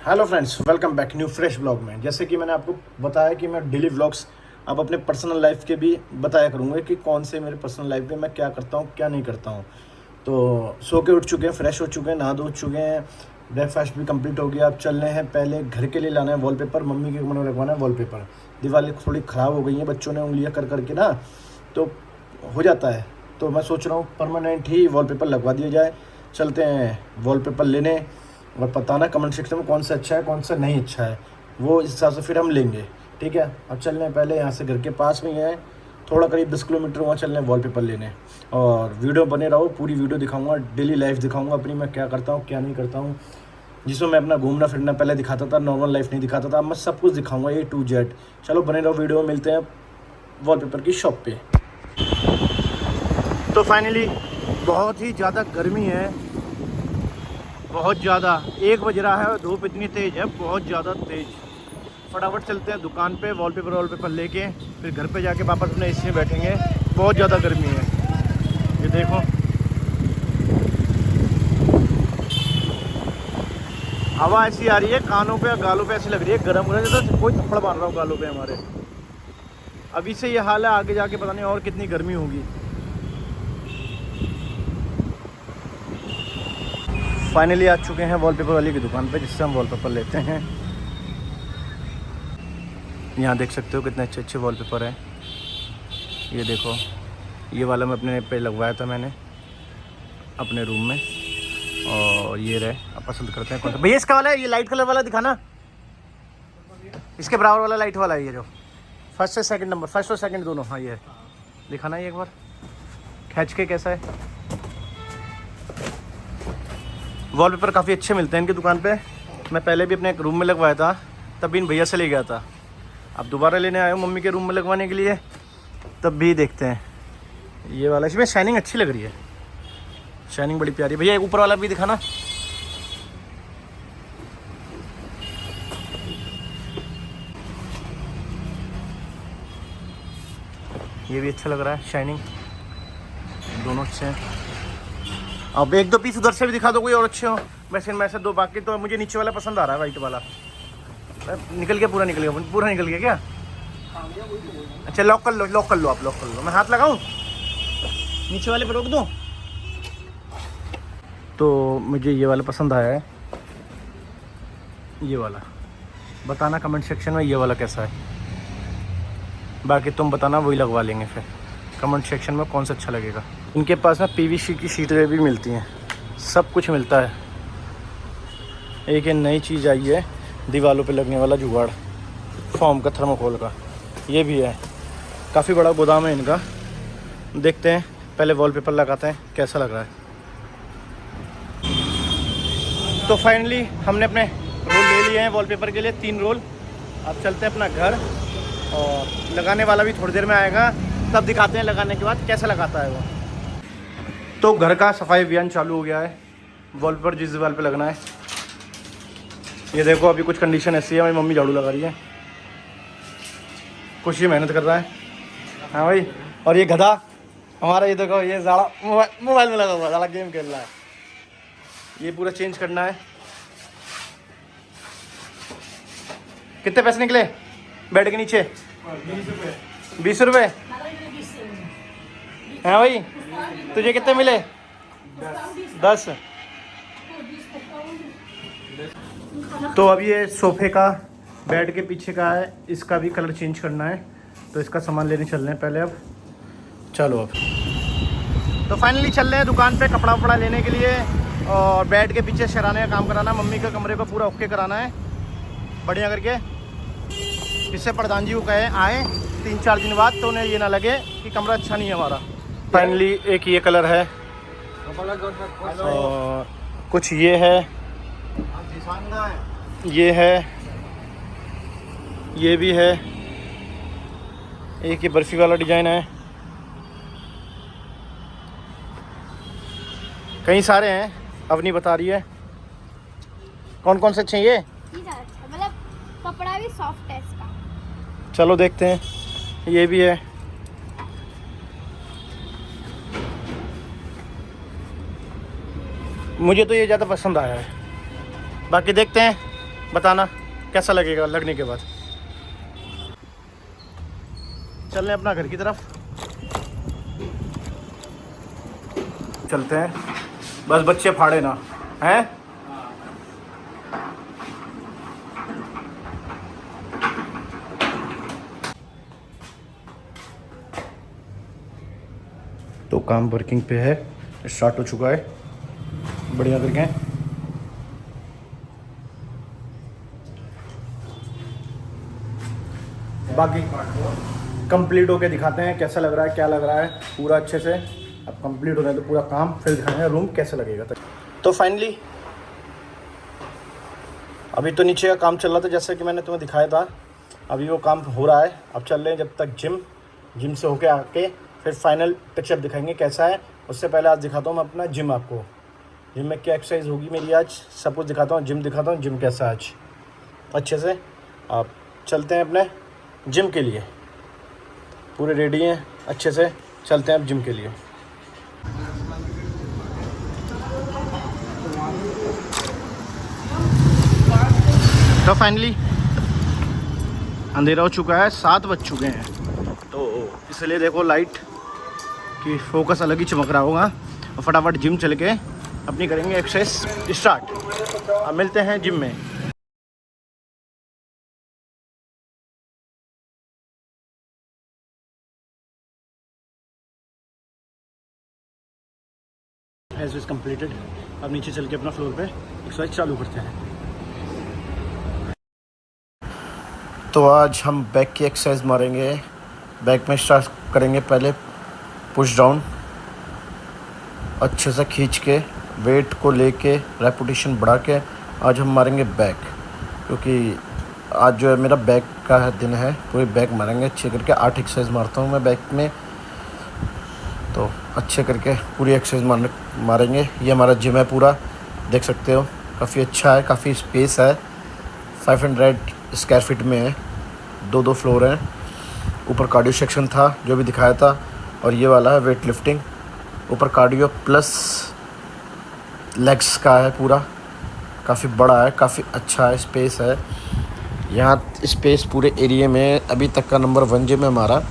Hello friends, welcome back new fresh blog में। जैसे कि मैंने आपको बताया कि मैं डेली व्लॉग्स अब अपने पर्सनल लाइफ के भी बताया करूँगा कि कौन से मेरे पर्सनल लाइफ में मैं क्या करता हूँ क्या नहीं करता हूँ। तो सो के उठ चुके हैं, फ्रेश हो चुके हैं, नहा धो चुके हैं, ब्रेकफास्ट भी कंप्लीट हो गया। अब चल रहे हैं, पहले घर के लिए लाना है वॉलपेपर, मम्मी के कमरे में लगवाना है वॉलपेपर। दीवारें थोड़ी ख़राब हो गई हैं, बच्चों ने उंगलियाँ कर करके ना, तो हो जाता है। तो मैं सोच रहा हूँ परमानेंट ही वॉलपेपर लगवा दिया जाए। चलते हैं वॉलपेपर लेने, और बताना कमेंट सेक्शन में कौन सा अच्छा है कौन सा नहीं अच्छा है, वो इस हिसाब से फिर हम लेंगे। ठीक है, अब चल रहे हैं, पहले यहाँ से घर के पास में ही है, थोड़ा करीब 10 किलोमीटर वहाँ चल रहे हैं वॉलपेपर लेने। और वीडियो बने रहो, पूरी वीडियो दिखाऊंगा, डेली लाइफ दिखाऊंगा अपनी, मैं क्या करता हूँ क्या नहीं करता हूँ, जिसमें मैं अपना घूमना फिरना पहले दिखाता था, नॉर्मल लाइफ नहीं दिखाता था। अब मैं सब कुछ दिखाऊंगा A to Z। चलो बने रहो वीडियो में, मिलते हैं वॉलपेपर की शॉप पे। तो फाइनली बहुत ही ज़्यादा गर्मी है, बहुत ज़्यादा 1 बज रहा है और धूप इतनी तेज़ है, बहुत ज़्यादा तेज़। फटाफट चलते हैं दुकान पे, वॉलपेपर लेके फिर घर पे जाके वापस अपने एसी में बैठेंगे। बहुत ज़्यादा गर्मी है, ये देखो। हवा ऐसी आ रही है कानों पे और गालों पे, ऐसी लग रही है गर्म हो रहा है जैसे कोई थप्पड़ मार रहा हो गालों पे हमारे। अभी से ये हाल है, आगे जाके पता नहीं और कितनी गर्मी होगी। फाइनली आ चुके हैं वॉलपेपर वाली की दुकान पे, जिससे हम वॉलपेपर लेते हैं। यहाँ देख सकते हो कितने अच्छे अच्छे वॉलपेपर हैं। ये देखो, ये वाला मैं अपने पे लगवाया था मैंने अपने रूम में, और ये रहे। अब पसंद करते हैं कौन सा। भैया इसका वाला है, ये लाइट कलर वाला दिखाना, इसके बराबर वाला लाइट वाला है, ये जो फर्स्ट से सेकंड नंबर, फर्स्ट और सेकंड दोनों। हाँ ये दिखाना, ये एक बार खींच के कैसा है। वॉलपेपर काफ़ी अच्छे मिलते हैं इनकी दुकान पे। मैं पहले भी अपने एक रूम में लगवाया था, तब इन भैया से ले गया था। अब दोबारा लेने आया हूँ मम्मी के रूम में लगवाने के लिए, तब भी देखते हैं। ये वाला, इसमें शाइनिंग अच्छी लग रही है, शाइनिंग बड़ी प्यारी। भैया एक ऊपर वाला भी दिखाना। ये भी अच्छा लग रहा है, शाइनिंग दोनों अच्छे हैं। अब एक दो पीस उधर से भी दिखा दो कोई और अच्छे हो। वैसे मैं से दो, बाकी तो मुझे नीचे वाला पसंद आ रहा है, वाइट वाला। निकल गया, पूरा निकल गया, पूरा निकल गया क्या? अच्छा लॉक कर लो, लॉक कर लो, आप लॉक कर लो। मैं हाथ लगाऊं, नीचे वाले पे रोक दूं? तो मुझे ये वाला पसंद आया है, ये वाला। बताना कमेंट सेक्शन में ये वाला कैसा है, बाकी तुम बताना, वही लगवा लेंगे फिर कमेंट सेक्शन में कौन सा अच्छा लगेगा। इनके पास ना PVC की शीटें भी मिलती हैं, सब कुछ मिलता है। एक ये नई चीज़ आई है, दीवारों पे लगने वाला जुगाड़, फोम का, थर्मोकोल का, ये भी है। काफ़ी बड़ा गोदाम है इनका। देखते हैं, पहले वॉलपेपर लगाते हैं कैसा लग रहा है। तो फाइनली हमने अपने रोल ले लिए हैं वॉलपेपर के लिए, 3 रोल। अब चलते हैं अपना घर, और लगाने वाला भी थोड़ी देर में आएगा, तब दिखाते हैं लगाने के बाद कैसा लगाता है वो। तो घर का सफाई अभियान चालू हो गया है। वॉलपेपर जिस दीवार पे लगना है, ये देखो अभी कुछ कंडीशन ऐसी है, मेरी मम्मी झाड़ू लगा रही है, कुछ ही मेहनत कर रहा है। हाँ भाई, और ये गधा हमारा, ये देखो, ये ज़्यादा मोबाइल में लगा हुआ, ज़्यादा गेम खेल रहा है। ये पूरा चेंज करना है। कितने पैसे निकले बेड के नीचे? 20 रुपये। हाँ भाई, तुझे कितने मिले? 10। तो अब ये सोफे का, बेड के पीछे का है, इसका भी कलर चेंज करना है, तो इसका सामान लेने चल रहे हैं पहले। अब चलो, अब तो फाइनली चल रहे हैं दुकान पे कपड़ा वपड़ा लेने के लिए, और बेड के पीछे शराने का काम कराना, मम्मी के कमरे को पूरा ओके कराना है बढ़िया करके, जिससे प्रधान जी को कहे आए 3-4 दिन बाद, तो उन्हें ये ना लगे कि कमरा अच्छा नहीं है हमारा। फाइनली एक ये कलर है, और कुछ ये है, ये है, ये भी है, एक ये बर्फ़ी वाला डिज़ाइन है, कई सारे हैं, अवनी बता रही है कौन कौन से चाहिए। मतलब कपड़ा भी सॉफ्ट है इसका। चलो देखते हैं, ये भी है, मुझे तो ये ज़्यादा पसंद आया है, बाकी देखते हैं बताना कैसा लगेगा लगने के बाद। चल रहे अपना घर की तरफ, चलते हैं, बस बच्चे फाड़े ना हैं। तो काम वर्किंग पे है, स्टार्ट हो चुका है बढ़िया करके। बाकी कंप्लीट होके दिखाते हैं कैसा लग रहा है, क्या लग रहा है पूरा अच्छे से। अब कंप्लीट हो जाए तो पूरा काम, फिर दिखाएंगे रूम कैसे लगेगा। तो फाइनली अभी तो नीचे का काम चल रहा था जैसे कि मैंने तुम्हें दिखाया था, अभी वो काम हो रहा है। अब चल रहे हैं जब तक जिम से होके आके फिर फाइनल टचअप दिखाएंगे कैसा है। उससे पहले आज दिखाता हूँ मैं अपना जिम आपको, जिम में क्या एक्सरसाइज होगी मेरी आज, सब कुछ दिखाता हूँ। जिम दिखाता हूँ जिम कैसा आज अच्छे से। आप चलते हैं अपने जिम के लिए, पूरे रेडी हैं अच्छे से, चलते हैं अब जिम के लिए। तो फाइनली अंधेरा हो चुका है, 7 बज चुके हैं, तो इसलिए देखो लाइट की फोकस अलग ही चमक रहा होगा। और फटाफट जिम चल के अपनी करेंगे एक्सरसाइज स्टार्ट। अब मिलते हैं जिम में। Age is completed. अब नीचे चल के अपना फ्लोर पे एक्सरसाइज चालू करते हैं। तो आज हम बैक की एक्सरसाइज मारेंगे। बैक में स्टार्ट करेंगे पहले पुश डाउन, अच्छे से खींच के वेट को लेके रेपुटेशन बढ़ा के आज हम मारेंगे बैक, क्योंकि आज जो है मेरा बैक का दिन है। पूरे बैक मारेंगे अच्छे करके। 8 एक्सरसाइज मारता हूँ मैं बैक में, तो अच्छे करके पूरी एक्सरसाइज मारेंगे। ये हमारा जिम है पूरा, देख सकते हो काफ़ी अच्छा है, काफ़ी स्पेस है। 500 स्क्वायर फीट में है, 2 फ्लोर हैं। ऊपर कार्डियो सेक्शन था जो भी दिखाया था, और ये वाला है वेट लिफ्टिंग। ऊपर कार्डियो प्लस लेग्स का है पूरा, काफ़ी बड़ा है, काफ़ी अच्छा है, स्पेस है यहाँ। स्पेस पूरे एरिया में अभी तक का नंबर 1 जिम है हमारा,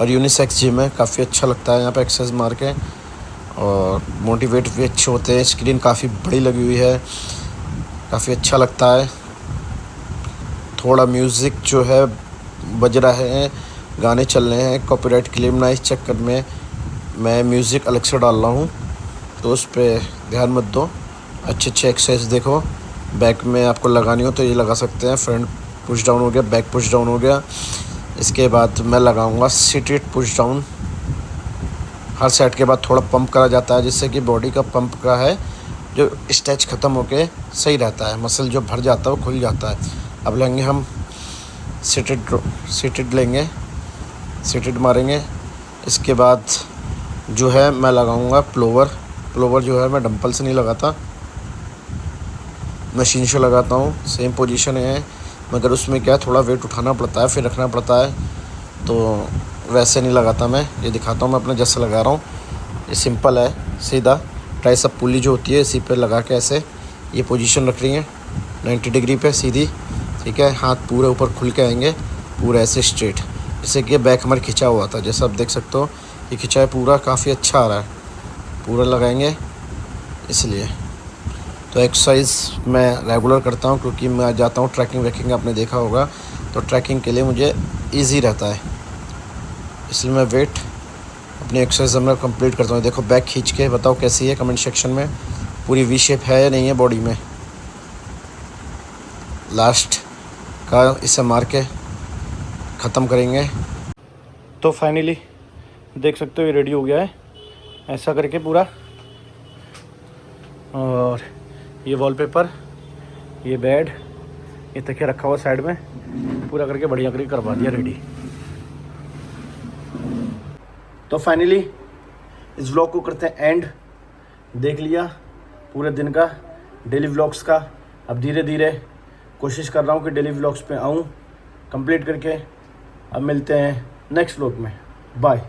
और यूनिसेक्स जिम है। काफ़ी अच्छा लगता है यहाँ पे एक्सरसाइज मार के, और मोटिवेट भी अच्छे होते हैं। स्क्रीन काफ़ी बड़ी लगी हुई है, काफ़ी अच्छा लगता है। थोड़ा म्यूज़िक जो है बज रहा है, गाने चल रहे हैं, कॉपीराइट क्लेम ना इस चक्कर में मैं म्यूज़िक अलग से डाल रहा हूँ, तो उस पर ध्यान मत दो। अच्छे एक्सरसाइज देखो, बैक में आपको लगानी हो तो ये लगा सकते हैं। फ्रंट पुश डाउन हो गया, बैक पुश डाउन हो गया। इसके बाद मैं लगाऊंगा सीटेड पुश डाउन। हर सेट के बाद थोड़ा पंप करा जाता है, जिससे कि बॉडी का पंप का है जो स्ट्रेच ख़त्म होके सही रहता है, मसल जो भर जाता है वो खुल जाता है। अब लेंगे हम सीटेड लेंगे, सीटेड मारेंगे। इसके बाद जो है मैं लगाऊंगा प्लोवर जो है मैं डंपल से नहीं लगाता, मशीन से लगाता हूँ। सेम पोजीशन है, मगर उसमें क्या है थोड़ा वेट उठाना पड़ता है, फिर रखना पड़ता है, तो वैसे नहीं लगाता मैं। ये दिखाता हूँ मैं अपने जैसे लगा रहा हूँ। ये सिंपल है, सीधा ट्राइसेप पुली जो होती है इसी पे लगा के ऐसे ये पोजीशन रख रही है 90 डिग्री पे सीधी, ठीक है। हाथ पूरे ऊपर खुल के आएंगे, पूरा ऐसे स्ट्रेट, जैसे कि बैक हमारे खिंचा हुआ था, जैसा आप देख सकते हो ये खिंचा है पूरा, काफ़ी अच्छा आ रहा है। पूरा लगाएंगे इसलिए। तो एक्सरसाइज मैं रेगुलर करता हूँ, क्योंकि मैं जाता हूँ ट्रैकिंग वैकिंग, आपने देखा होगा, तो ट्रैकिंग के लिए मुझे ईजी रहता है, इसलिए मैं वेट अपनी एक्सरसाइज मैं कंप्लीट करता हूँ। देखो बैक खींच के बताओ कैसी है कमेंट सेक्शन में, पूरी वी शेप है या नहीं है बॉडी में। लास्ट का इसे मार के ख़त्म करेंगे। तो फाइनली देख सकते हो ये रेडी हो गया है ऐसा करके पूरा, और ये वॉलपेपर, ये बेड, ये तकिया रखा हुआ साइड में, पूरा करके बढ़िया करके करवा दिया रेडी। तो फाइनली इस व्लॉग को करते हैं एंड। देख लिया पूरे दिन का डेली व्लॉग्स का। अब धीरे धीरे कोशिश कर रहा हूँ कि डेली व्लॉग्स पे आऊँ कंप्लीट करके। अब मिलते हैं नेक्स्ट व्लॉग में, बाय।